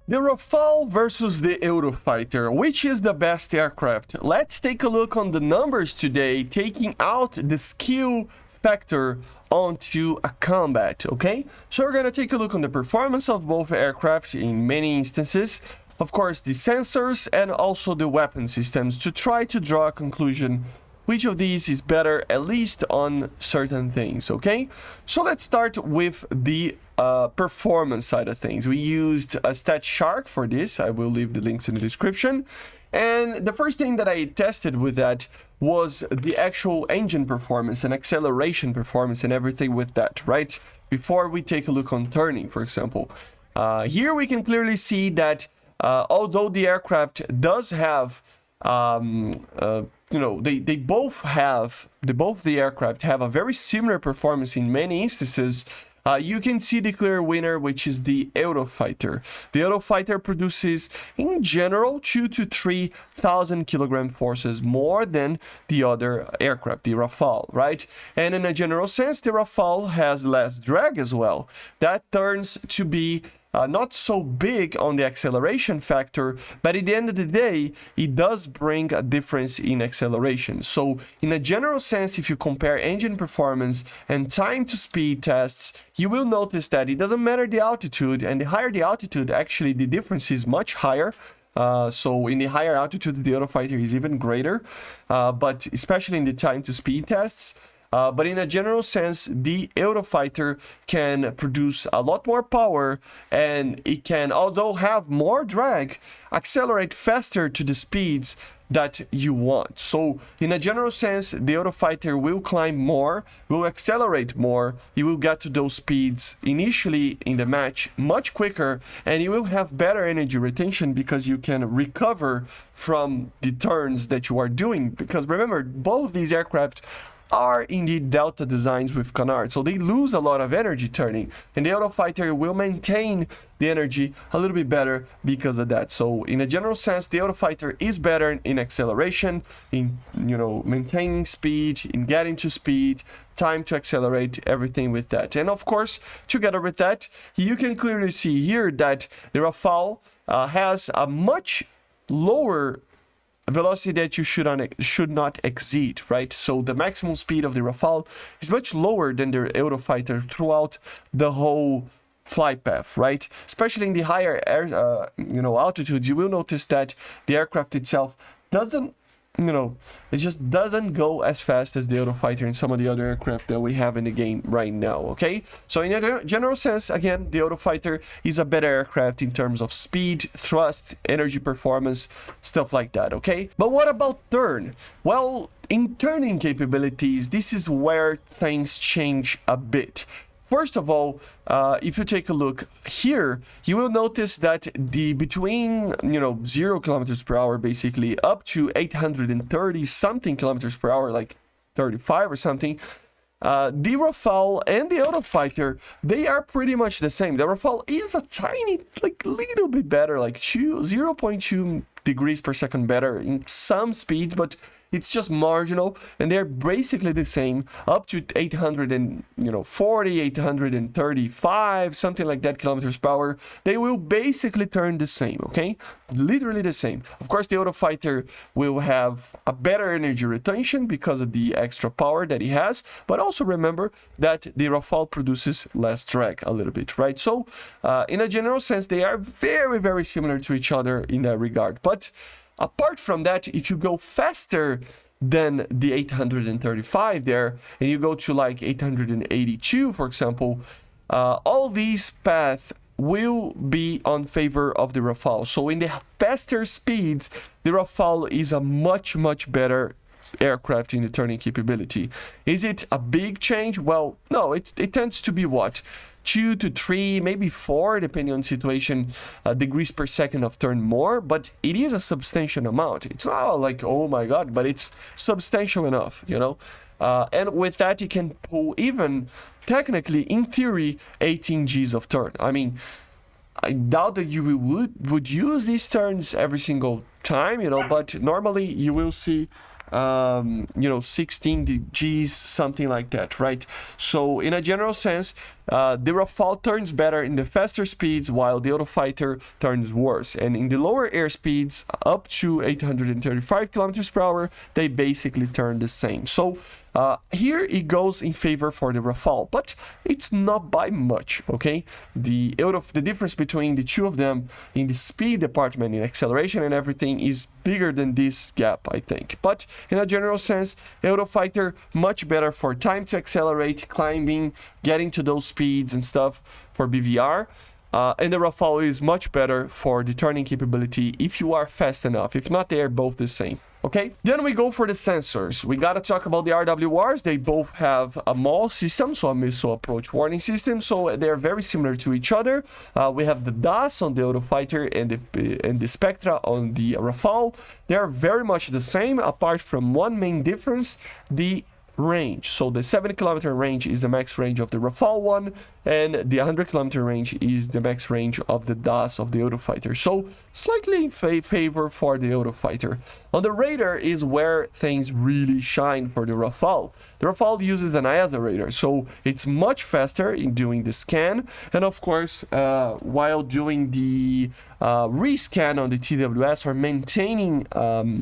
The Rafale versus the Eurofighter, which is the best aircraft? Let's take a look on the numbers today, taking out the skill factor onto a combat, okay? So we're gonna take a look on the performance of both aircraft in many instances, of course the sensors and also the weapon systems, to try to draw a conclusion which of these is better, at least on certain things, okay? So let's start with the performance side of things. We used a StatShark for this. I will leave the links in the description. And the first thing that I tested with that was the actual engine performance and acceleration performance and everything with that, right? Before we take a look on turning, for example. Here we can clearly see that although the aircraft does have both the aircraft have a very similar performance in many instances. You can see the clear winner, which is the Eurofighter. The Eurofighter produces, in general, 2,000 to 3,000 kilogram forces more than the other aircraft, the Rafale, right? And in a general sense, the Rafale has less drag as well. That turns to be not so big on the acceleration factor, but at the end of the day, it does bring a difference in acceleration. So in a general sense, if you compare engine performance and time to speed tests, you will notice that it doesn't matter the altitude, and the higher the altitude, actually the difference is much higher. So in the higher altitude, the Eurofighter is even greater, but especially in the time to speed tests. But in a general sense, the Eurofighter can produce a lot more power, and it can, although have more drag, accelerate faster to the speeds that you want. So in a general sense, the Eurofighter will climb more, will accelerate more, you will get to those speeds initially in the match much quicker, and you will have better energy retention because you can recover from the turns that you are doing. Because remember, both these aircraft are indeed delta designs with canard, so they lose a lot of energy turning, and the Eurofighter will maintain the energy a little bit better because of that. So in a general sense, the Eurofighter is better in acceleration, in maintaining speed, in getting to speed, time to accelerate, everything with that. And of course, together with that, you can clearly see here that the Rafale has a much lower velocity that you should not exceed, right? So the maximum speed of the Rafale is much lower than the Eurofighter throughout the whole flight path, right? Especially in the higher altitudes, you will notice that the aircraft itself doesn't, it just doesn't go as fast as the Eurofighter and some of the other aircraft that we have in the game right now, okay? So in a general sense, again, the Eurofighter is a better aircraft in terms of speed, thrust, energy performance, stuff like that, okay? But what about turn? Well, in turning capabilities, this is where things change a bit. First of all, if you take a look here, you will notice that between 0 kilometers per hour basically up to 830 something kilometers per hour, like 35 or something, the Rafale and the Eurofighter, they are pretty much the same. The Rafale is a tiny, little bit better, like 0.2 degrees per second better in some speeds, but it's just marginal, and they're basically the same up to 840, 835, something like that kilometers per hour. They will basically turn the same, okay? Literally the same. Of course, the Eurofighter will have a better energy retention because of the extra power that it has, but also remember that the Rafale produces less drag a little bit, right? So, in a general sense, they are very, very similar to each other in that regard. But apart from that, if you go faster than the 835 there, and you go to like 882, for example, all these paths will be on favor of the Rafale. So in the faster speeds, the Rafale is a much, much better aircraft in the turning capability. Is it a big change? Well, no, it tends to be what? 2 to 3, maybe 4, depending on situation, degrees per second of turn more, but it is a substantial amount. It's not like, oh my god, but it's substantial enough, and with that, you can pull even, technically, in theory, 18 Gs of turn. I mean, I doubt that you would use these turns every single time, but normally you will see 16 Gs, something like that, right? So in a general sense, the Rafale turns better in the faster speeds, while the Eurofighter turns worse. And in the lower airspeeds, up to 835 kilometers per hour, they basically turn the same. So here it goes in favor for the Rafale, but it's not by much, okay? The difference between the two of them in the speed department, in acceleration and everything, is bigger than this gap, I think. But in a general sense, Eurofighter much better for time to accelerate, climbing, getting to those speeds and stuff for BVR. And the Rafale is much better for the turning capability if you are fast enough. If not, they are both the same. Okay, then we go for the sensors. We gotta talk about the RWRs. They both have a MAW system, so a missile approach warning system, so they're very similar to each other. We have the DAS on the Eurofighter and the Spectra on the Rafale. They are very much the same, apart from one main difference: the range. So the 70-kilometer range is the max range of the Rafale one, and the 100-kilometer range is the max range of the DAS of the Eurofighter. So slightly in favor for the Eurofighter. On the radar is where things really shine for the Rafale. The Rafale uses an ESA radar, so it's much faster in doing the scan, and of course, while doing the rescan on the TWS, or maintaining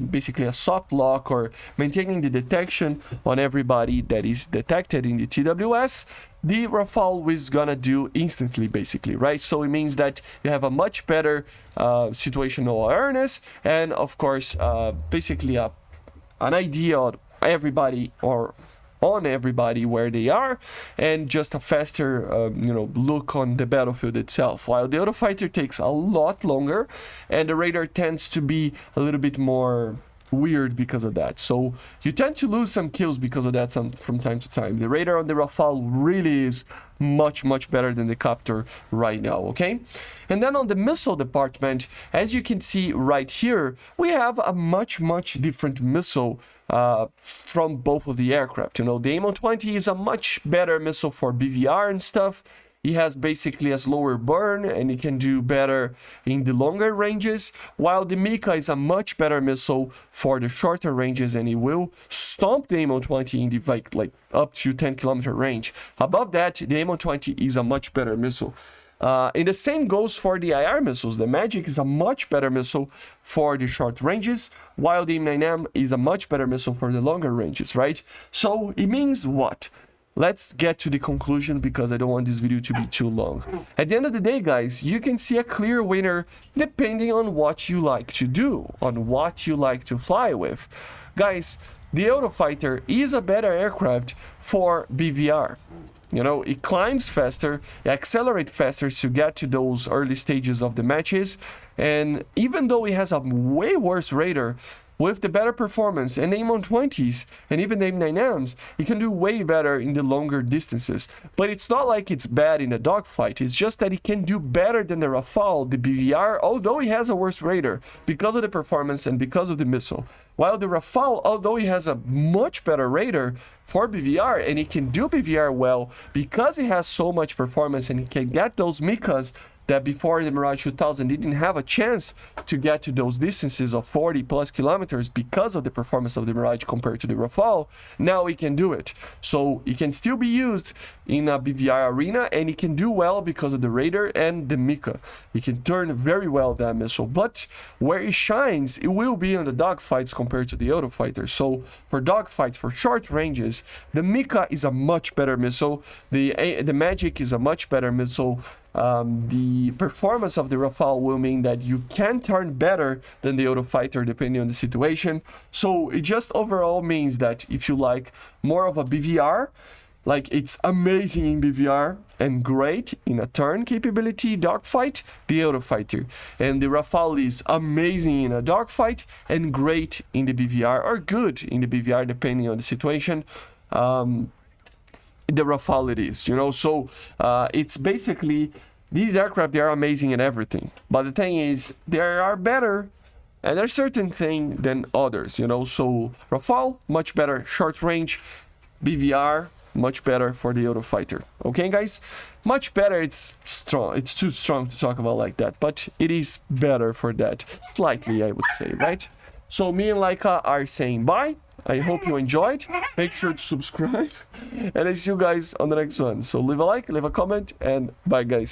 basically a soft lock, or maintaining the detection on everybody that is detected in the TWS, the Rafale is gonna do instantly, basically, right? So it means that you have a much better situational awareness, and of course, basically an idea of everybody, or on everybody where they are, and just a faster look on the battlefield itself, while the Eurofighter takes a lot longer, and the radar tends to be a little bit more weird because of that. So you tend to lose some kills because of that from time to time. The radar on the Rafale really is much better than the copter right now, okay? And then on the missile department, as you can see right here, we have a much different missile from both of the aircraft. You know, the AIM-120 is a much better missile for BVR and stuff. He has basically a slower burn, and he can do better in the longer ranges, while the Mika is a much better missile for the shorter ranges, and he will stomp the AIM-120 in the like up to 10-kilometer range. Above that, the AIM-120 is a much better missile. And the same goes for the IR missiles. The Magic is a much better missile for the short ranges, while the AIM-9M is a much better missile for the longer ranges, right? So it means what? Let's get to the conclusion, because I don't want this video to be too long. At the end of the day, guys, you can see a clear winner depending on what you like to do, on what you like to fly with. Guys, the Eurofighter is a better aircraft for BVR. You know, it climbs faster, it accelerates faster to get to those early stages of the matches, and even though it has a way worse radar, with the better performance and AIM-120s and even the AIM-9Ms, it can do way better in the longer distances. But it's not like it's bad in a dogfight, it's just that it can do better than the Rafale, the BVR, although it has a worse radar, because of the performance and because of the missile. While the Rafale, although it has a much better radar for BVR, and it can do BVR well, because it has so much performance and it can get those Mikas that before the Mirage 2000 didn't have a chance to get to those distances of 40+ kilometers because of the performance of the Mirage compared to the Rafale, now it can do it. So it can still be used in a BVR arena, and it can do well because of the radar and the Mika. It can turn very well, that missile, but where it shines, it will be on the dogfights compared to the Eurofighter. So for dogfights, for short ranges, the Mika is a much better missile, the Magic is a much better missile. The performance of the Rafale will mean that you can turn better than the Eurofighter depending on the situation. So it just overall means that if you like more of a BVR, like it's amazing in BVR and great in a turn capability dogfight, the Eurofighter. And the Rafale is amazing in a dogfight and great in the BVR, or good in the BVR depending on the situation. The Rafale it is, you know, so it's basically, these aircraft, they are amazing in everything, but the thing is, they are better and there's certain thing than others, you know. So Rafale, much better short range, BVR, much better for the Eurofighter. Okay, guys, much better, it's strong, it's too strong to talk about like that, but it is better for that, slightly, I would say, right? So me and Laika are saying bye. I hope you enjoyed. Make sure to subscribe. And I see you guys on the next one. So leave a like, leave a comment, and bye, guys.